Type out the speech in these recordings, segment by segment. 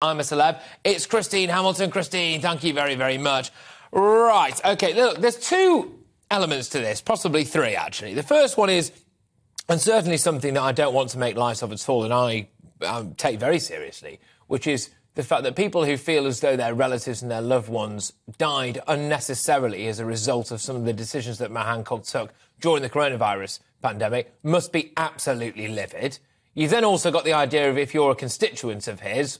I'm a Celeb. It's Christine Hamilton. Christine, thank you very, very much. Right, OK, look, there's two elements to this, possibly three, actually. The first one is, and certainly something that I don't want to make light of at all, and I take very seriously, which is the fact that people who feel as though their relatives and their loved ones died unnecessarily as a result of some of the decisions that Matt Hancock took during the coronavirus pandemic must be absolutely livid. You've then also got the idea of if you're a constituent of his,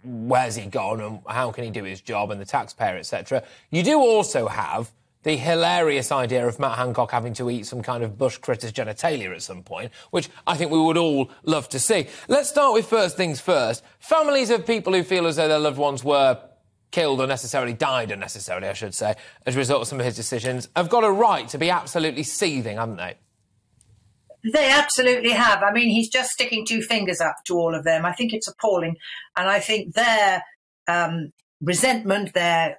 where's he gone and how can he do his job and the taxpayer, etc. You do also have the hilarious idea of Matt Hancock having to eat some kind of bush critter's genitalia at some point, which I think we would all love to see. Let's start with first things first. Families of people who feel as though their loved ones were killed unnecessarily, died unnecessarily, I should say, as a result of some of his decisions, have got a right to be absolutely seething, haven't they? They absolutely have. I mean, he's just sticking two fingers up to all of them. I think it's appalling. And I think their resentment, their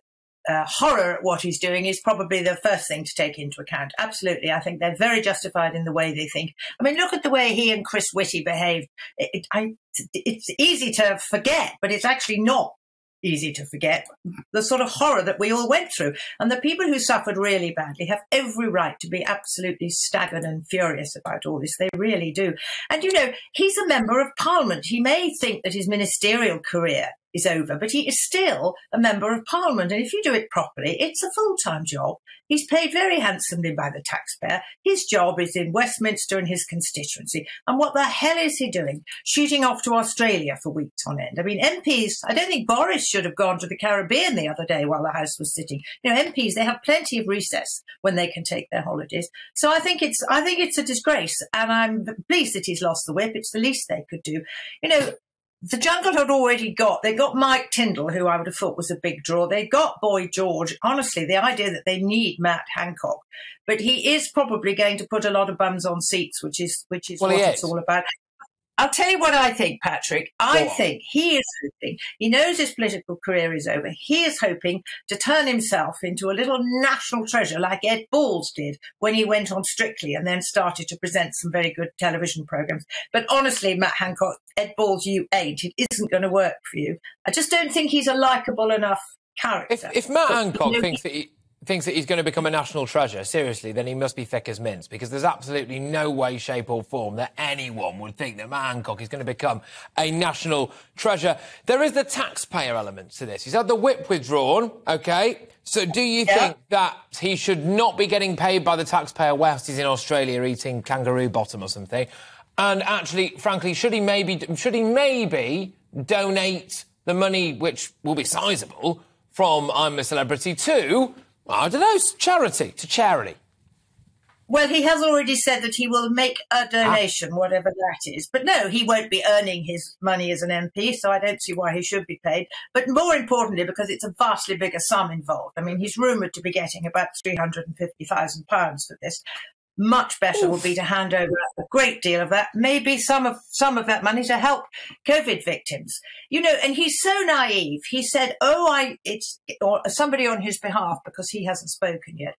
horror at what he's doing is probably the first thing to take into account. Absolutely. I think they're very justified in the way they think. I mean, look at the way he and Chris Whitty behaved. It's easy to forget, but it's actually not easy to forget the sort of horror that we all went through. And the people who suffered really badly have every right to be absolutely staggered and furious about all this. They really do. And, you know, he's a member of Parliament. He may think that his ministerial career is over, but he is still a member of Parliament. And if you do it properly, it's a full-time job. He's paid very handsomely by the taxpayer. His job is in Westminster and his constituency. And what the hell is he doing? Shooting off to Australia for weeks on end. I mean, MPs, I don't think Boris should have gone to the Caribbean the other day while the House was sitting. You know, MPs, they have plenty of recess when they can take their holidays. So I think it's a disgrace. And I'm pleased that he's lost the whip. It's the least they could do. You know, the Jungle had already they got Mike Tindall, who I would have thought was a big draw. They got Boy George. Honestly, the idea that they need Matt Hancock, but he is probably going to put a lot of bums on seats, which is what it's all about. I'll tell you what I think, Patrick. I think he is hoping, he knows his political career is over. He is hoping to turn himself into a little national treasure like Ed Balls did when he went on Strictly and then started to present some very good television programmes. But honestly, Matt Hancock, Ed Balls, you ain't. It isn't going to work for you. I just don't think he's a likeable enough character. If Matt Hancock thinks that he's going to become a national treasure, seriously, then he must be thick as mince, because there's absolutely no way, shape or form that anyone would think that Matt Hancock is going to become a national treasure. There is the taxpayer element to this. He's had the whip withdrawn, OK? So do you think that he should not be getting paid by the taxpayer whilst he's in Australia eating kangaroo bottom or something? And actually, frankly, should he maybe donate the money, which will be sizable, from I'm a Celebrity to, I don't know, charity? Well, he has already said that he will make a donation, whatever that is. But no, he won't be earning his money as an MP, so I don't see why he should be paid. But more importantly, because it's a vastly bigger sum involved. I mean, he's rumoured to be getting about £350,000 for this. Much better would be to hand over a great deal of that, maybe some of that money to help COVID victims. You know, and he's so naive. He said, or somebody on his behalf, because he hasn't spoken yet,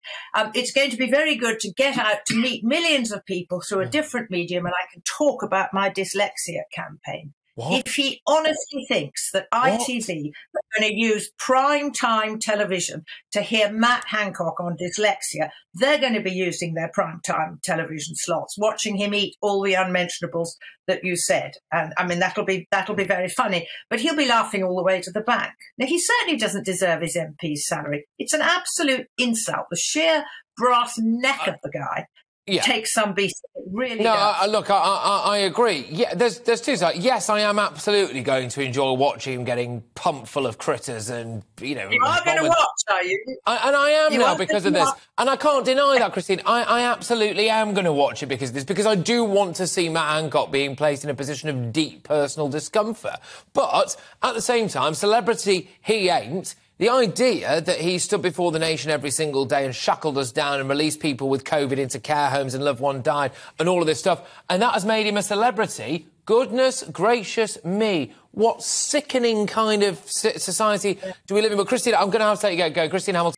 it's going to be very good to get out to meet millions of people through a different medium, and I can talk about my dyslexia campaign. What? If he honestly thinks that ITV are going to use prime time television to hear Matt Hancock on dyslexia, they're going to be using their prime time television slots, watching him eat all the unmentionables that you said. And I mean, that'll be very funny, but he'll be laughing all the way to the bank. Now, he certainly doesn't deserve his MP's salary. It's an absolute insult. The sheer brass neck of the guy. Take some beast. It really does. Look, I agree. Yeah, there's two sides. Yes, I am absolutely going to enjoy watching him getting pumped full of critters and, you know... You are going to watch, are you? And I am now because of this. And I can't deny that, Christine. I absolutely am going to watch it because of this, because I do want to see Matt Hancock being placed in a position of deep personal discomfort. But at the same time, celebrity he ain't. The idea that he stood before the nation every single day and shackled us down and released people with COVID into care homes and loved one died and all of this stuff, and that has made him a celebrity, goodness gracious me. What sickening kind of society do we live in? But, Christine, I'm going to have to let you go. Christine Hamilton.